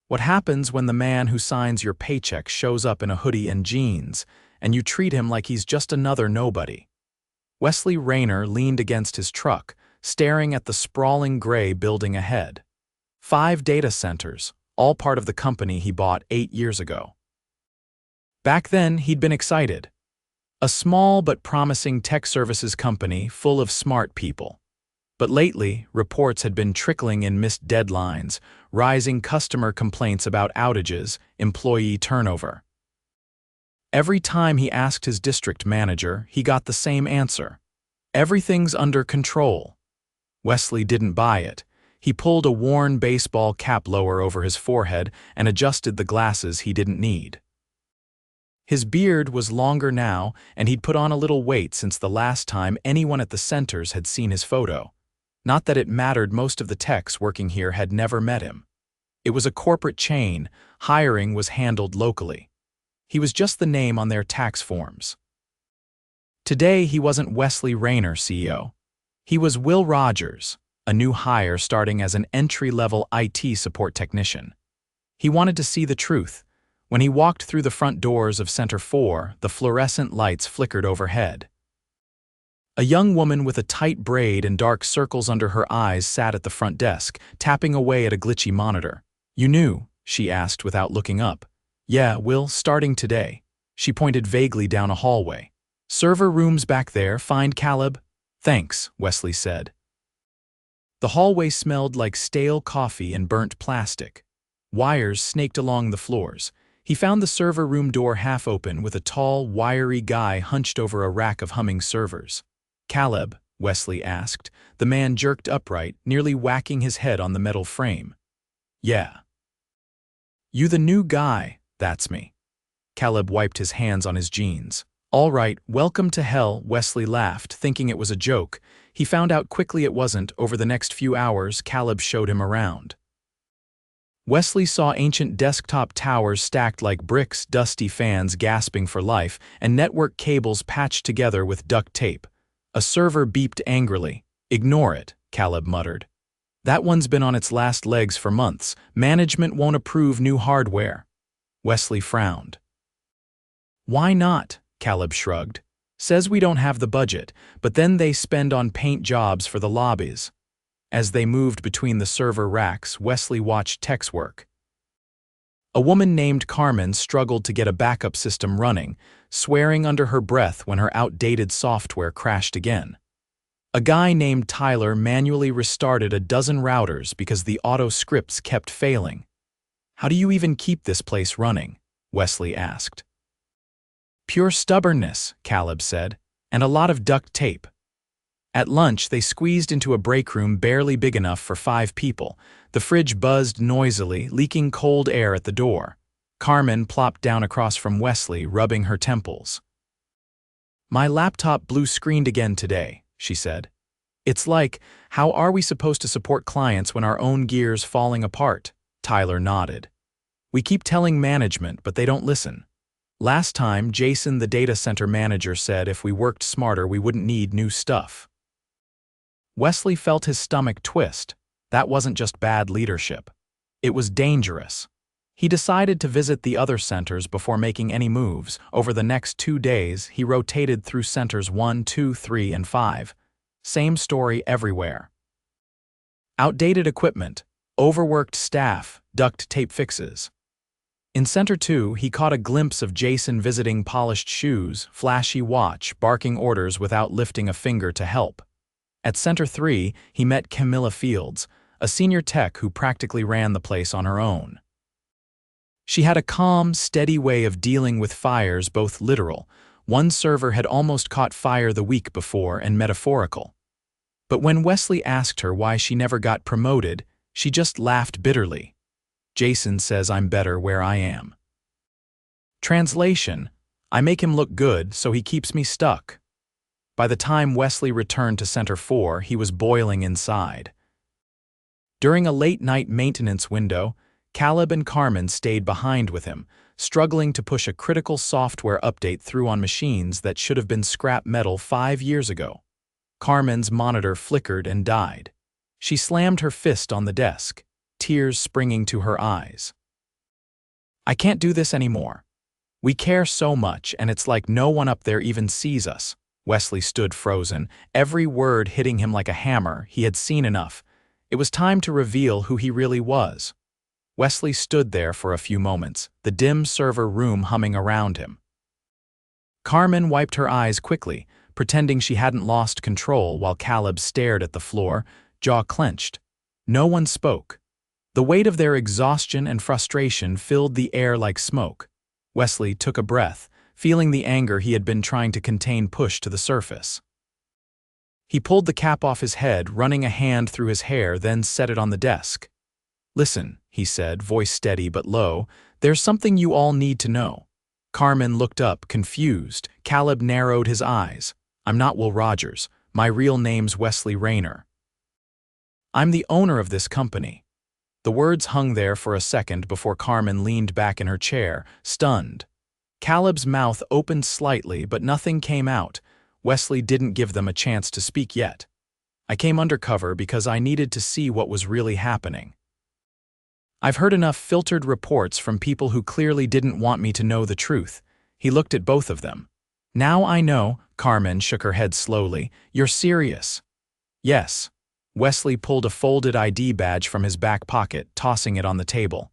What happens when the man who signs your paycheck shows up in a hoodie and jeans, and you treat him like he's just another nobody? Wesley Rainer leaned against his truck, staring at the sprawling gray building ahead. 5 data centers, all part of the company he bought 8 years ago. Back then, he'd been excited. A small but promising tech services company full of smart people. But lately, reports had been trickling in missed deadlines, rising customer complaints about outages, employee turnover. Every time he asked his district manager, he got the same answer. Everything's under control. Wesley didn't buy it. He pulled a worn baseball cap lower over his forehead and adjusted the glasses he didn't need. His beard was longer now, and he'd put on a little weight since the last time anyone at the centers had seen his photo. Not that it mattered, most of the techs working here had never met him. It was a corporate chain, hiring was handled locally. He was just the name on their tax forms. Today he wasn't Wesley Rainer, CEO. He was Will Rogers, a new hire starting as an entry-level IT support technician. He wanted to see the truth. When he walked through the front doors of Center 4, the fluorescent lights flickered overhead. A young woman with a tight braid and dark circles under her eyes sat at the front desk, tapping away at a glitchy monitor. "You knew?" she asked without looking up. "Yeah, Will, starting today." She pointed vaguely down a hallway. "Server room's back there, find Caleb." "Thanks," Wesley said. The hallway smelled like stale coffee and burnt plastic. Wires snaked along the floors. He found the server room door half open with a tall, wiry guy hunched over a rack of humming servers. "Caleb?" Wesley asked. The man jerked upright, nearly whacking his head on the metal frame. "Yeah." "You the new guy?" "That's me." Caleb wiped his hands on his jeans. "All right, welcome to hell," Wesley laughed, thinking it was a joke. He found out quickly it wasn't. Over the next few hours, Caleb showed him around. Wesley saw ancient desktop towers stacked like bricks, dusty fans gasping for life, and network cables patched together with duct tape. A server beeped angrily. "Ignore it," Caleb muttered. "That one's been on its last legs for months. Management won't approve new hardware." Wesley frowned. "Why not?" Caleb shrugged. "Says we don't have the budget, but then they spend on paint jobs for the lobbies." As they moved between the server racks, Wesley watched techs work. A woman named Carmen struggled to get a backup system running, swearing under her breath when her outdated software crashed again. A guy named Tyler manually restarted a dozen routers because the auto scripts kept failing. "How do you even keep this place running?" Wesley asked. "Pure stubbornness," Caleb said, "and a lot of duct tape." At lunch, they squeezed into a break room barely big enough for 5 people. The fridge buzzed noisily, leaking cold air at the door. Carmen plopped down across from Wesley, rubbing her temples. "My laptop blue-screened again today," she said. "It's like, how are we supposed to support clients when our own gear's falling apart?" Tyler nodded. "We keep telling management, but they don't listen. Last time, Jason, the data center manager, said if we worked smarter, we wouldn't need new stuff." Wesley felt his stomach twist. That wasn't just bad leadership. It was dangerous. He decided to visit the other centers before making any moves. Over the next 2 days, he rotated through centers 1, 2, 3, and 5. Same story everywhere. Outdated equipment, overworked staff, duct tape fixes. In Center 2, he caught a glimpse of Jason visiting polished shoes, flashy watch, barking orders without lifting a finger to help. At Center 3, he met Camilla Fields, a senior tech who practically ran the place on her own. She had a calm, steady way of dealing with fires, both literal. One server had almost caught fire the week before, and metaphorical. But when Wesley asked her why she never got promoted, she just laughed bitterly. "Jason says I'm better where I am." Translation: I make him look good, so he keeps me stuck. By the time Wesley returned to Center 4, he was boiling inside. During a late-night maintenance window, Caleb and Carmen stayed behind with him, struggling to push a critical software update through on machines that should have been scrap metal 5 years ago. Carmen's monitor flickered and died. She slammed her fist on the desk, tears springing to her eyes. I can't do this anymore. We care so much, and it's like no one up there even sees us. Wesley stood frozen, every word hitting him like a hammer. He had seen enough. It was time to reveal who he really was. Wesley stood there for a few moments, the dim server room humming around him. Carmen wiped her eyes quickly, pretending she hadn't lost control while Caleb stared at the floor, jaw clenched. No one spoke. The weight of their exhaustion and frustration filled the air like smoke. Wesley took a breath, feeling the anger he had been trying to contain push to the surface. He pulled the cap off his head, running a hand through his hair, then set it on the desk. "Listen," he said, voice steady but low, "there's something you all need to know." Carmen looked up, confused. Caleb narrowed his eyes. "I'm not Will Rogers. My real name's Wesley Rainer. I'm the owner of this company." The words hung there for a second before Carmen leaned back in her chair, stunned. Caleb's mouth opened slightly, but nothing came out. Wesley didn't give them a chance to speak yet. "I came undercover because I needed to see what was really happening. I've heard enough filtered reports from people who clearly didn't want me to know the truth." He looked at both of them. "Now I know," Carmen shook her head slowly. "You're serious." "Yes." Wesley pulled a folded ID badge from his back pocket, tossing it on the table.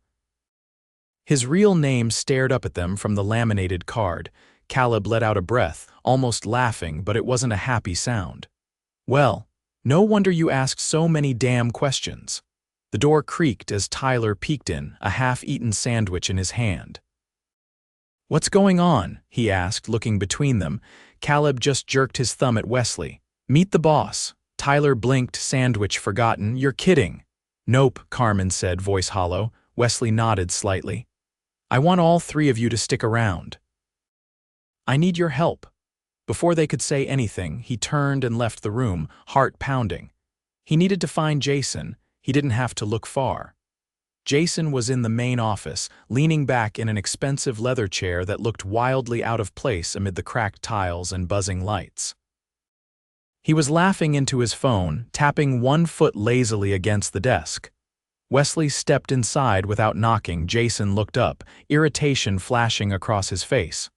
His real name stared up at them from the laminated card. Caleb let out a breath, almost laughing, but it wasn't a happy sound. "Well, no wonder you asked so many damn questions." The door creaked as Tyler peeked in, a half-eaten sandwich in his hand. "What's going on?" he asked, looking between them. Caleb just jerked his thumb at Wesley. "Meet the boss." Tyler blinked, sandwich forgotten. "You're kidding." "Nope," Carmen said, voice hollow. Wesley nodded slightly. "I want all three of you to stick around. I need your help." Before they could say anything, he turned and left the room, heart pounding. He needed to find Jason. He didn't have to look far. Jason was in the main office, leaning back in an expensive leather chair that looked wildly out of place amid the cracked tiles and buzzing lights. He was laughing into his phone, tapping one foot lazily against the desk. Wesley stepped inside without knocking. Jason looked up, irritation flashing across his face.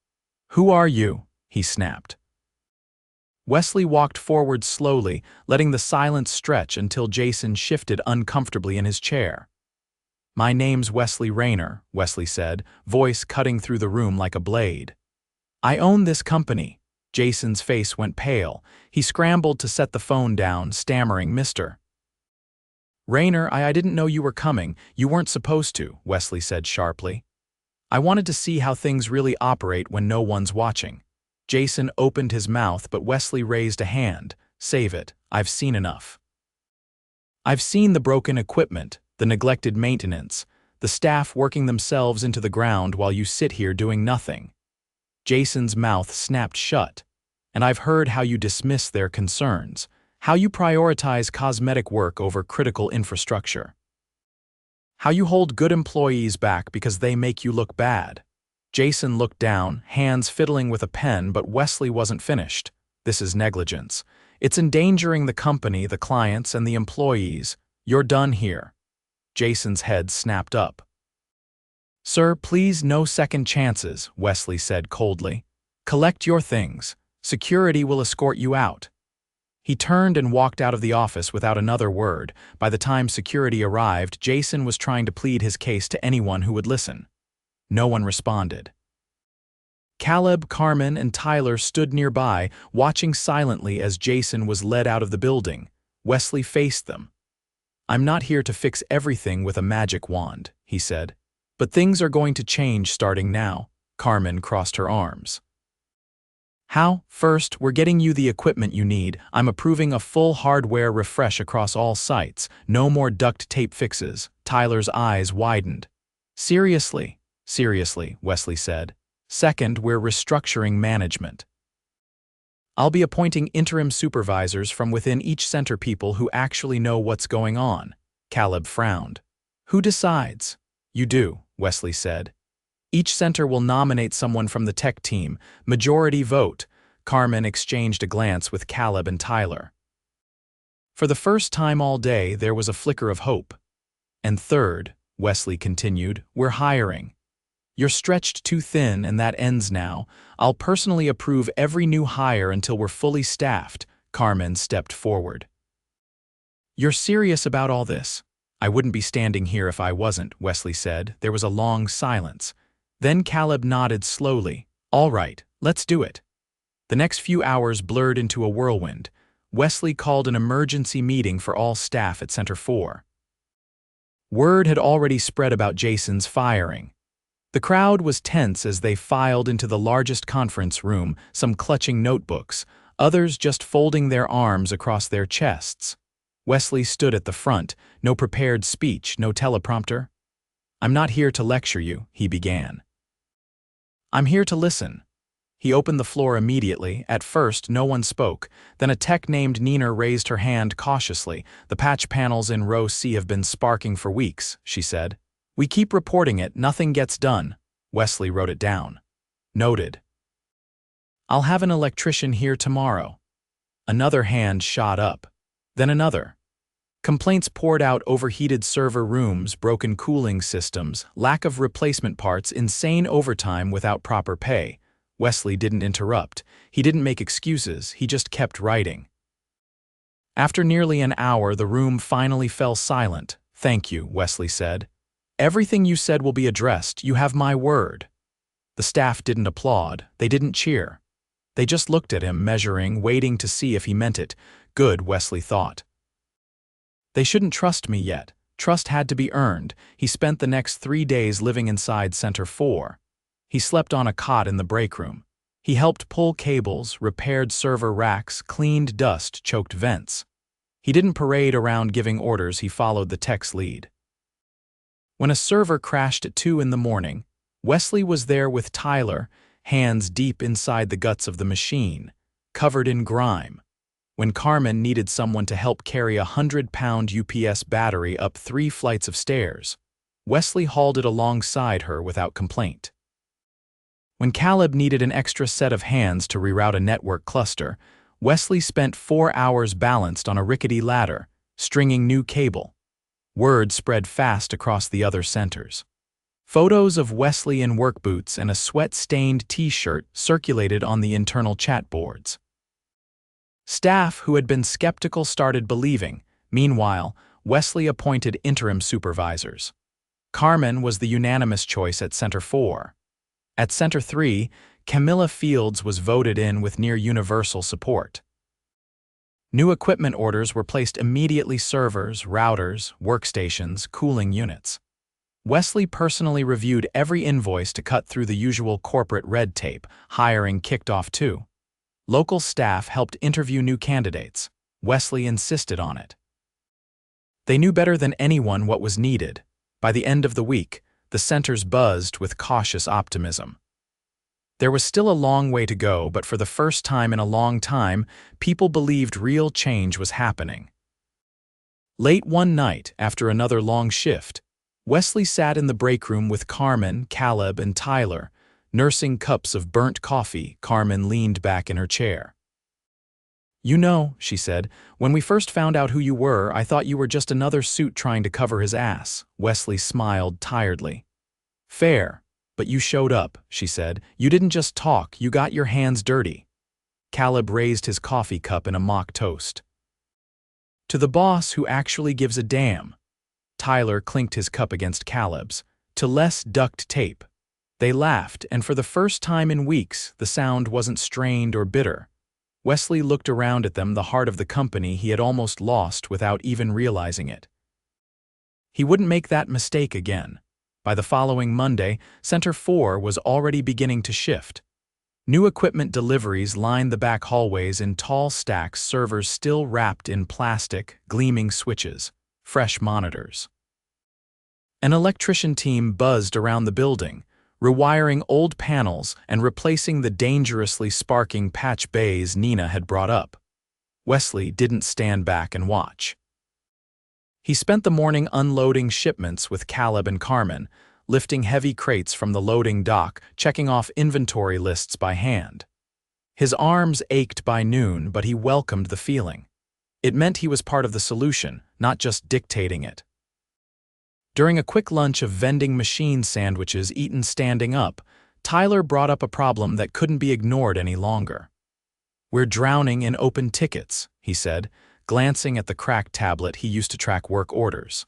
"Who are you?" he snapped. Wesley walked forward slowly, letting the silence stretch until Jason shifted uncomfortably in his chair. "My name's Wesley Rainer," Wesley said, voice cutting through the room like a blade. "I own this company." Jason's face went pale. He scrambled to set the phone down, stammering, "Mr. Rainer, I didn't know you were coming. You weren't supposed to," Wesley said sharply. "I wanted to see how things really operate when no one's watching." Jason opened his mouth, but Wesley raised a hand. "Save it. I've seen enough. I've seen the broken equipment, the neglected maintenance, the staff working themselves into the ground while you sit here doing nothing." Jason's mouth snapped shut. "And I've heard how you dismiss their concerns, how you prioritize cosmetic work over critical infrastructure, how you hold good employees back because they make you look bad." Jason looked down, hands fiddling with a pen, but Wesley wasn't finished. "This is negligence. It's endangering the company, the clients, and the employees. You're done here." Jason's head snapped up. "Sir, please, no second chances," Wesley said coldly. "Collect your things. Security will escort you out." He turned and walked out of the office without another word. By the time security arrived, Jason was trying to plead his case to anyone who would listen. No one responded. Caleb, Carmen, and Tyler stood nearby, watching silently as Jason was led out of the building. Wesley faced them. "I'm not here to fix everything with a magic wand," he said. "But things are going to change starting now." Carmen crossed her arms. "How? First, we're getting you the equipment you need. I'm approving a full hardware refresh across all sites. No more duct tape fixes." Tyler's eyes widened. Seriously, Wesley said. "Second, we're restructuring management. I'll be appointing interim supervisors from within each center, people who actually know what's going on." Caleb frowned. "Who decides?" "You do," Wesley said. "Each center will nominate someone from the tech team, majority vote." Carmen exchanged a glance with Caleb and Tyler. For the first time all day, there was a flicker of hope. "And third," Wesley continued, "we're hiring. You're stretched too thin and that ends now. I'll personally approve every new hire until we're fully staffed. Carmen stepped forward. You're serious about all this? I wouldn't be standing here if I wasn't, Wesley said. There was a long silence. Then Caleb nodded slowly. All right, let's do it. The next few hours blurred into a whirlwind. Wesley called an emergency meeting for all staff at Center 4. Word had already spread about Jason's firing. The crowd was tense as they filed into the largest conference room, some clutching notebooks, others just folding their arms across their chests. Wesley stood at the front, no prepared speech, no teleprompter. I'm not here to lecture you, he began. I'm here to listen. He opened the floor immediately. At first, no one spoke. Then a tech named Nina raised her hand cautiously. The patch panels in row C have been sparking for weeks, she said. We keep reporting it, nothing gets done. Wesley wrote it down. Noted. I'll have an electrician here tomorrow. Another hand shot up. Then another. Complaints poured out: overheated server rooms, broken cooling systems, lack of replacement parts, insane overtime without proper pay. Wesley didn't interrupt. He didn't make excuses, he just kept writing. After nearly an hour, the room finally fell silent. Thank you, Wesley said. Everything you said will be addressed, you have my word. The staff didn't applaud, they didn't cheer. They just looked at him, measuring, waiting to see if he meant it. Good, Wesley thought. They shouldn't trust me yet. Trust had to be earned. He spent the next 3 days living inside Center 4. He slept on a cot in the break room. He helped pull cables, repaired server racks, cleaned dust-choked vents. He didn't parade around giving orders, he followed the tech's lead. When a server crashed at 2 in the morning, Wesley was there with Tyler, hands deep inside the guts of the machine, covered in grime. When Carmen needed someone to help carry a 100-pound UPS battery up 3 flights of stairs, Wesley hauled it alongside her without complaint. When Caleb needed an extra set of hands to reroute a network cluster, Wesley spent 4 hours balanced on a rickety ladder, stringing new cable. Word spread fast across the other centers. Photos of Wesley in work boots and a sweat-stained t-shirt circulated on the internal chat boards. Staff who had been skeptical started believing. Meanwhile, Wesley appointed interim supervisors. Carmen was the unanimous choice at Center 4. At Center 3, Camilla Fields was voted in with near-universal support. New equipment orders were placed immediately: servers, routers, workstations, cooling units. Wesley personally reviewed every invoice to cut through the usual corporate red tape. Hiring kicked off too. Local staff helped interview new candidates. Wesley insisted on it. They knew better than anyone what was needed. By the end of the week, the centers buzzed with cautious optimism. There was still a long way to go, but for the first time in a long time, people believed real change was happening. Late one night, after another long shift, Wesley sat in the break room with Carmen, Caleb, and Tyler, nursing cups of burnt coffee. Carmen leaned back in her chair. You know, she said, when we first found out who you were, I thought you were just another suit trying to cover his ass. Wesley smiled tiredly. Fair, but you showed up, she said. You didn't just talk, you got your hands dirty. Caleb raised his coffee cup in a mock toast. To the boss who actually gives a damn. Tyler clinked his cup against Caleb's. To less duct tape. They laughed, and for the first time in weeks, the sound wasn't strained or bitter. Wesley looked around at them, the heart of the company he had almost lost without even realizing it. He wouldn't make that mistake again. By the following Monday, Center 4 was already beginning to shift. New equipment deliveries lined the back hallways in tall stacks, servers still wrapped in plastic, gleaming switches, fresh monitors. An electrician team buzzed around the building, rewiring old panels and replacing the dangerously sparking patch bays Nina had brought up. Wesley didn't stand back and watch. He spent the morning unloading shipments with Caleb and Carmen, lifting heavy crates from the loading dock, checking off inventory lists by hand. His arms ached by noon, but he welcomed the feeling. It meant he was part of the solution, not just dictating it. During a quick lunch of vending machine sandwiches eaten standing up, Tyler brought up a problem that couldn't be ignored any longer. "We're drowning in open tickets," he said, glancing at the cracked tablet he used to track work orders.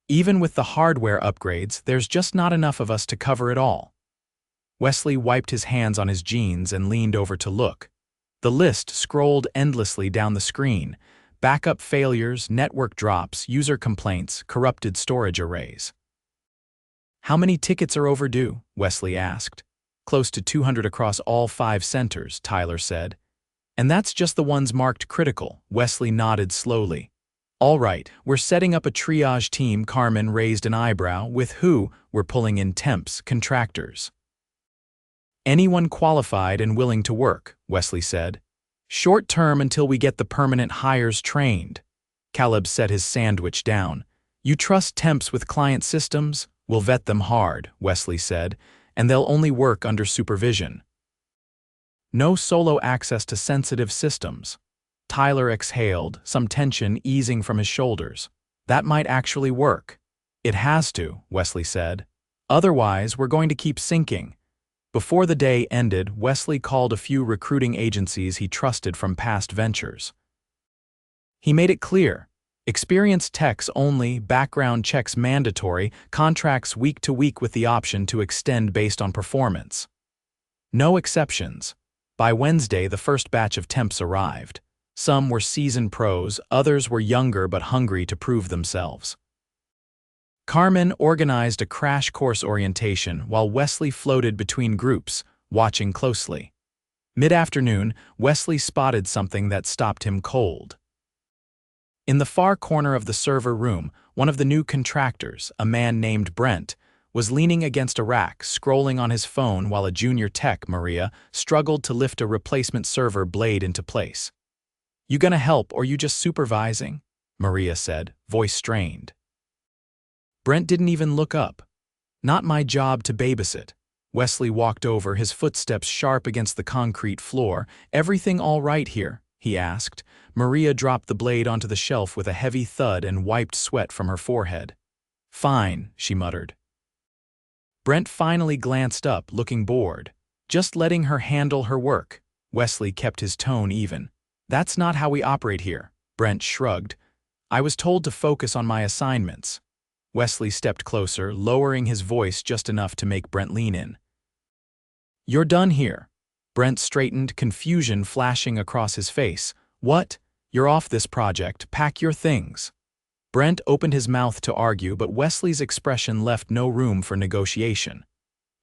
"Even with the hardware upgrades, there's just not enough of us to cover it all." Wesley wiped his hands on his jeans and leaned over to look. The list scrolled endlessly down the screen: backup failures, network drops, user complaints, corrupted storage arrays. "How many tickets are overdue?" Wesley asked. "Close to 200 across all 5 centers," Tyler said. "And that's just the ones marked critical." Wesley nodded slowly. "All right, we're setting up a triage team." Carmen raised an eyebrow. "With who?" "We're pulling in temps, contractors. Anyone qualified and willing to work," Wesley said. "Short term until we get the permanent hires trained." Caleb set his sandwich down. "You trust temps with client systems?" "We'll vet them hard," Wesley said, "and they'll only work under supervision. No solo access to sensitive systems." Tyler exhaled, some tension easing from his shoulders. "That might actually work." "It has to," Wesley said. "Otherwise, we're going to keep sinking." Before the day ended, Wesley called a few recruiting agencies he trusted from past ventures. He made it clear: experienced techs only, background checks mandatory, contracts week to week with the option to extend based on performance. No exceptions. By Wednesday, the first batch of temps arrived. Some were seasoned pros, others were younger but hungry to prove themselves. Carmen organized a crash course orientation while Wesley floated between groups, watching closely. Mid-afternoon, Wesley spotted something that stopped him cold. In the far corner of the server room, one of the new contractors, a man named Brent, was leaning against a rack, scrolling on his phone while a junior tech, Maria, struggled to lift a replacement server blade into place. "You gonna help or you just supervising?" Maria said, voice strained. Brent didn't even look up. "Not my job to babysit." Wesley walked over, his footsteps sharp against the concrete floor. "Everything all right here?" he asked. Maria dropped the blade onto the shelf with a heavy thud and wiped sweat from her forehead. "Fine," she muttered. Brent finally glanced up, looking bored. "Just letting her handle her work." Wesley kept his tone even. "That's not how we operate here." Brent shrugged. "I was told to focus on my assignments." Wesley stepped closer, lowering his voice just enough to make Brent lean in. "You're done here." Brent straightened, confusion flashing across his face. "What? You're off this project. Pack your things." Brent opened his mouth to argue, but Wesley's expression left no room for negotiation.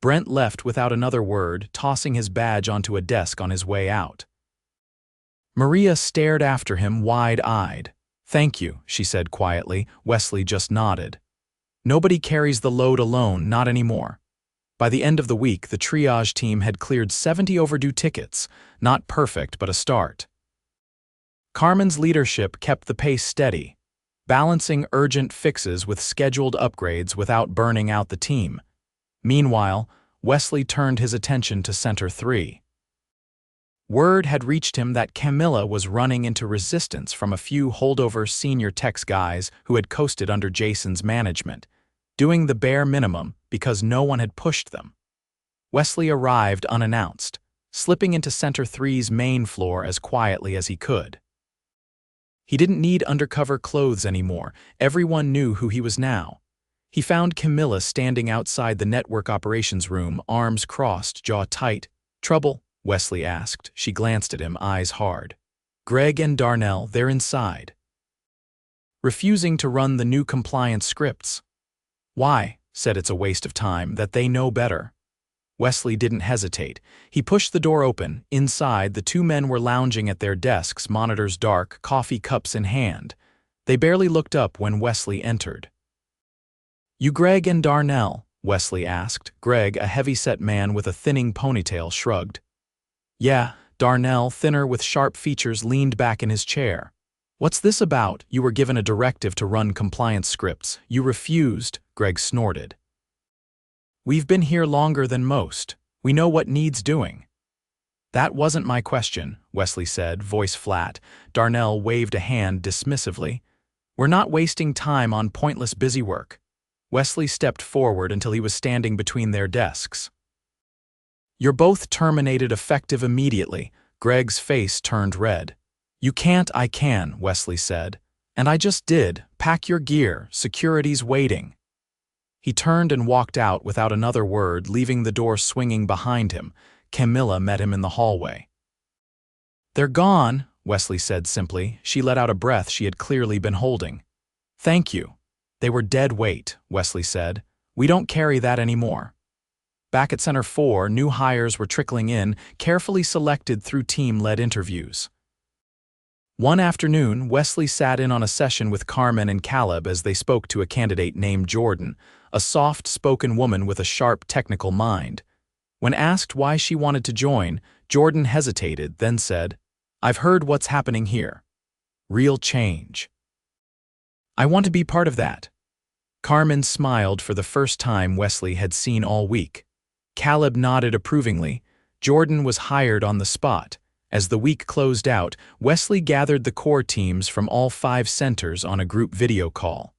Brent left without another word, tossing his badge onto a desk on his way out. Maria stared after him, wide-eyed. "Thank you," she said quietly. Wesley just nodded. Nobody carries the load alone, not anymore. By the end of the week, the triage team had cleared 70 overdue tickets. Not perfect, but a start. Carmen's leadership kept the pace steady, balancing urgent fixes with scheduled upgrades without burning out the team. Meanwhile, Wesley turned his attention to Center 3. Word had reached him that Camilla was running into resistance from a few holdover senior techs guys who had coasted under Jason's management, doing the bare minimum because no one had pushed them. Wesley arrived unannounced, slipping into Center 3's main floor as quietly as he could. He didn't need undercover clothes anymore. Everyone knew who he was now. He found Camilla standing outside the network operations room, arms crossed, jaw tight. "Trouble?" Wesley asked. She glanced at him, eyes hard. "Greg and Darnell, they're inside. Refusing to run the new compliance scripts." "Why?" Said it's a waste of time, that they know better. Wesley didn't hesitate. He pushed the door open. Inside, the two men were lounging at their desks, monitors dark, coffee cups in hand. They barely looked up when Wesley entered. "You Greg and Darnell?" Wesley asked. Greg, a heavy-set man with a thinning ponytail, shrugged. "Yeah." Darnell, thinner with sharp features, leaned back in his chair. "What's this about? You were given a directive to run compliance scripts. You refused," Greg snorted. "We've been here longer than most. We know what needs doing." "That wasn't my question," Wesley said, voice flat. Darnell waved a hand dismissively. We're not wasting time on pointless busywork. Wesley stepped forward until he was standing between their desks. You're both terminated effective immediately. Greg's face turned red. You can't, I can, Wesley said. And I just did. Pack your gear. Security's waiting. He turned and walked out without another word, leaving the door swinging behind him. Camilla met him in the hallway. They're gone, Wesley said simply. She let out a breath she had clearly been holding. Thank you. They were dead weight, Wesley said. We don't carry that anymore. Back at Center 4, new hires were trickling in, carefully selected through team-led interviews. One afternoon, Wesley sat in on a session with Carmen and Caleb as they spoke to a candidate named Jordan, a soft-spoken woman with a sharp technical mind. When asked why she wanted to join, Jordan hesitated, then said, I've heard what's happening here. Real change. I want to be part of that. Carmen smiled for the first time Wesley had seen all week. Caleb nodded approvingly. Jordan was hired on the spot. As the week closed out, Wesley gathered the core teams from all 5 centers on a group video call.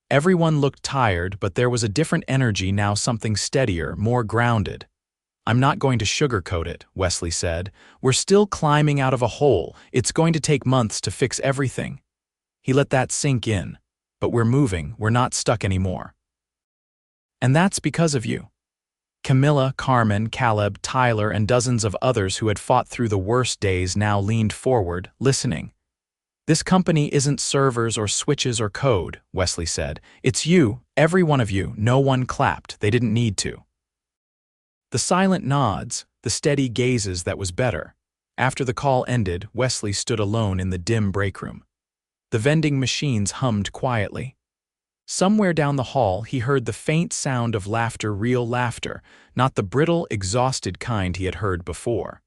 Everyone looked tired, but there was a different energy now, something steadier, more grounded. I'm not going to sugarcoat it, Wesley said. We're still climbing out of a hole. It's going to take months to fix everything. He let that sink in. But we're moving, we're not stuck anymore. And that's because of you. Camilla, Carmen, Caleb, Tyler, and dozens of others who had fought through the worst days now leaned forward, listening. This company isn't servers or switches or code, Wesley said. It's you, every one of you. No one clapped. They didn't need to. The silent nods, the steady gazes, that was better. After the call ended, Wesley stood alone in the dim break room. The vending machines hummed quietly. Somewhere down the hall, he heard the faint sound of laughter, real laughter, not the brittle, exhausted kind he had heard before.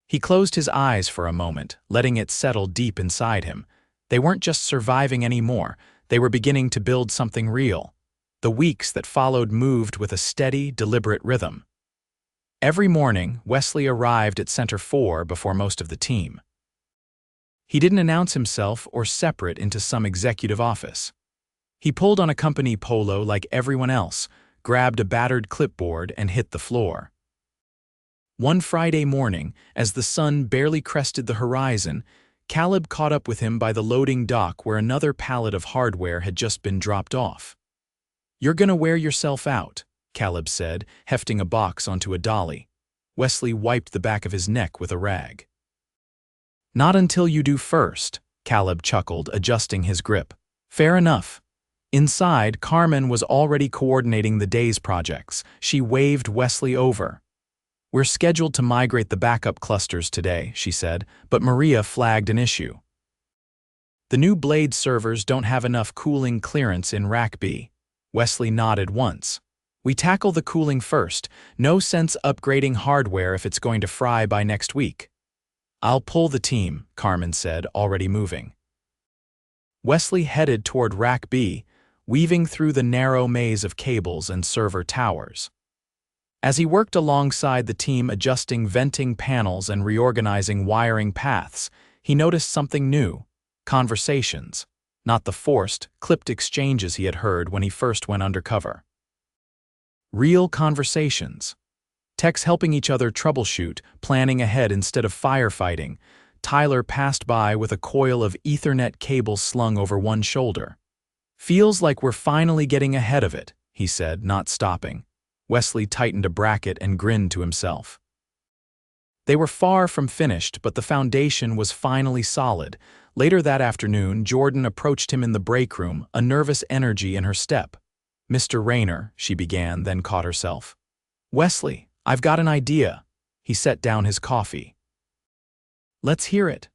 He closed his eyes for a moment, letting it settle deep inside him. They weren't just surviving anymore, they were beginning to build something real. The weeks that followed moved with a steady, deliberate rhythm. Every morning, Wesley arrived at Center 4 before most of the team. He didn't announce himself or separate into some executive office. He pulled on a company polo like everyone else, grabbed a battered clipboard, and hit the floor. One Friday morning, as the sun barely crested the horizon, Caleb caught up with him by the loading dock where another pallet of hardware had just been dropped off. You're gonna wear yourself out, Caleb said, hefting a box onto a dolly. Wesley wiped the back of his neck with a rag. Not until you do first, Caleb chuckled, adjusting his grip. Fair enough. Inside, Carmen was already coordinating the day's projects. She waved Wesley over. We're scheduled to migrate the backup clusters today, she said, but Maria flagged an issue. The new Blade servers don't have enough cooling clearance in Rack B. Wesley nodded once. We tackle the cooling first. No sense upgrading hardware if it's going to fry by next week. I'll pull the team, Carmen said, already moving. Wesley headed toward Rack B, weaving through the narrow maze of cables and server towers. As he worked alongside the team adjusting venting panels and reorganizing wiring paths, he noticed something new: conversations, not the forced, clipped exchanges he had heard when he first went undercover. Real conversations. Techs helping each other troubleshoot, planning ahead instead of firefighting. Tyler passed by with a coil of Ethernet cable slung over one shoulder. Feels like we're finally getting ahead of it, he said, not stopping. Wesley tightened a bracket and grinned to himself. They were far from finished, but the foundation was finally solid. Later that afternoon, Jordan approached him in the break room, a nervous energy in her step. Mr. Rainer, she began, then caught herself. Wesley, I've got an idea. He set down his coffee. Let's hear it.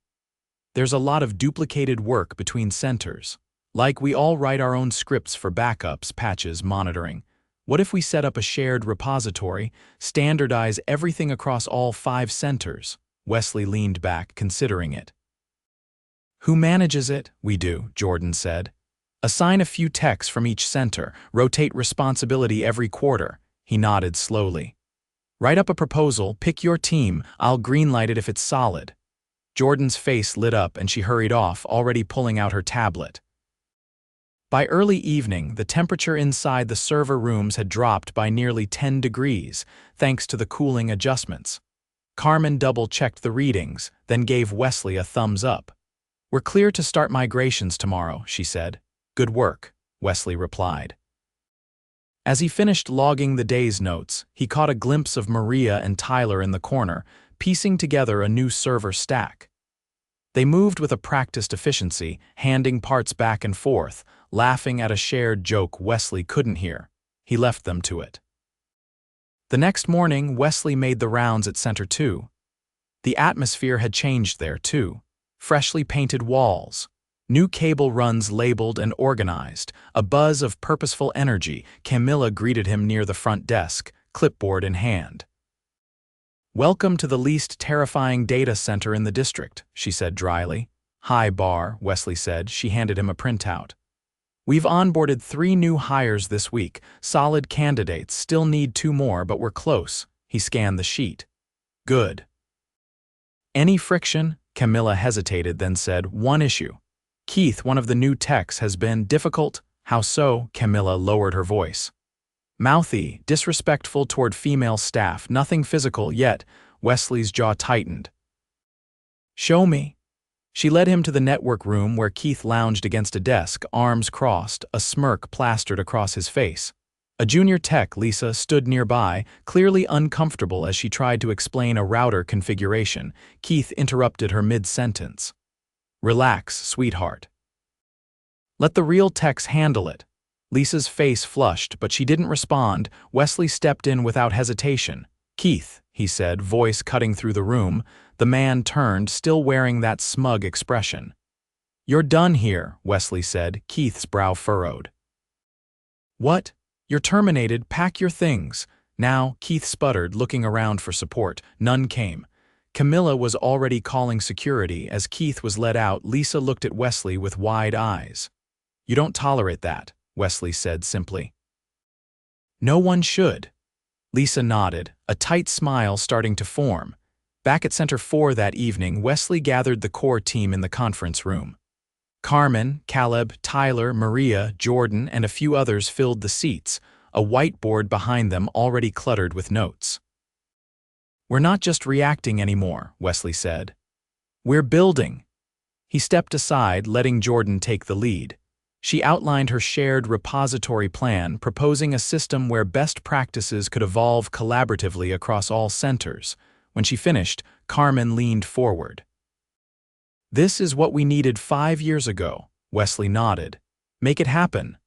There's a lot of duplicated work between centers. Like we all write our own scripts for backups, patches, monitoring. What if we set up a shared repository, standardize everything across all 5 centers? Wesley leaned back, considering it. Who manages it? We do, Jordan said. Assign a few techs from each center, rotate responsibility every quarter. He nodded slowly. Write up a proposal, pick your team, I'll greenlight it if it's solid. Jordan's face lit up and she hurried off, already pulling out her tablet. By early evening, the temperature inside the server rooms had dropped by nearly 10 degrees, thanks to the cooling adjustments. Carmen double-checked the readings, then gave Wesley a thumbs up. "We're clear to start migrations tomorrow," she said. "Good work," Wesley replied. As he finished logging the day's notes, he caught a glimpse of Maria and Tyler in the corner, piecing together a new server stack. They moved with a practiced efficiency, handing parts back and forth, laughing at a shared joke Wesley couldn't hear. He left them to it. The next morning, Wesley made the rounds at Center 2. The atmosphere had changed there, too. Freshly painted walls, new cable runs labeled and organized, a buzz of purposeful energy. Camilla greeted him near the front desk, clipboard in hand. "Welcome to the least terrifying data center in the district," she said dryly. "Hi, Bar," Wesley said. She handed him a printout. "We've onboarded 3 new hires this week. Solid candidates, still need 2 more, but we're close." He scanned the sheet. "Good." "Any friction?" Camilla hesitated, then said, "One issue. Keith, one of the new techs, has been difficult." "How so?" Camilla lowered her voice. "Mouthy, disrespectful toward female staff, nothing physical yet." Wesley's jaw tightened. "Show me." She led him to the network room where Keith lounged against a desk, arms crossed, a smirk plastered across his face. A junior tech, Lisa, stood nearby, clearly uncomfortable as she tried to explain a router configuration. Keith interrupted her mid-sentence. "Relax, sweetheart. Let the real techs handle it." Lisa's face flushed, but she didn't respond. Wesley stepped in without hesitation. "Keith," he said, voice cutting through the room. The man turned, still wearing that smug expression. "You're done here," Wesley said, Keith's brow furrowed. "What? You're terminated, pack your things." "Now," Keith sputtered, looking around for support. None came. Camilla was already calling security. As Keith was led out, Lisa looked at Wesley with wide eyes. "You don't tolerate that," Wesley said simply. "No one should." Lisa nodded, a tight smile starting to form. Back at Center 4 that evening, Wesley gathered the core team in the conference room. Carmen, Caleb, Tyler, Maria, Jordan, and a few others filled the seats, a whiteboard behind them already cluttered with notes. "We're not just reacting anymore," Wesley said. "We're building." He stepped aside, letting Jordan take the lead. She outlined her shared repository plan, proposing a system where best practices could evolve collaboratively across all centers. When she finished, Carmen leaned forward. "This is what we needed 5 years ago," Wesley nodded. "Make it happen."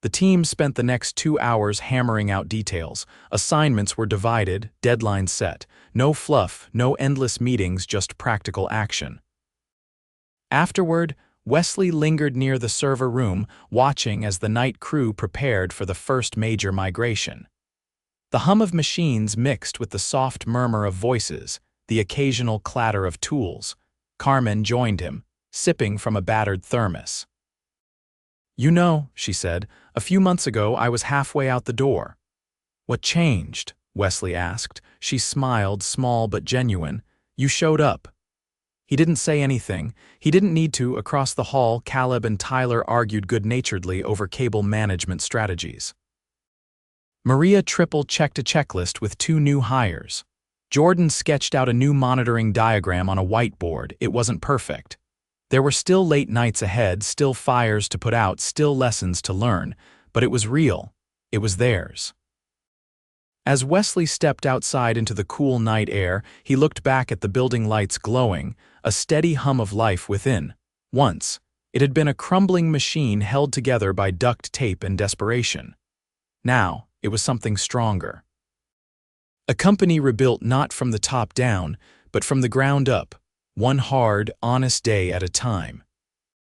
The team spent the next 2 hours hammering out details. Assignments were divided, deadlines set. No fluff, no endless meetings, just practical action. Afterward, Wesley lingered near the server room, watching as the night crew prepared for the first major migration. The hum of machines mixed with the soft murmur of voices, the occasional clatter of tools. Carmen joined him, sipping from a battered thermos. "You know," she said, "a few months ago I was halfway out the door." "What changed?" Wesley asked. She smiled, small but genuine. "You showed up." He didn't say anything. He didn't need to. Across the hall, Caleb and Tyler argued good-naturedly over cable management strategies. Maria triple-checked a checklist with 2 new hires. Jordan sketched out a new monitoring diagram on a whiteboard. It wasn't perfect. There were still late nights ahead, still fires to put out, still lessons to learn, but it was real. It was theirs. As Wesley stepped outside into the cool night air, he looked back at the building lights glowing, a steady hum of life within. Once, it had been a crumbling machine held together by duct tape and desperation. Now, it was something stronger. A company rebuilt not from the top down, but from the ground up, one hard, honest day at a time.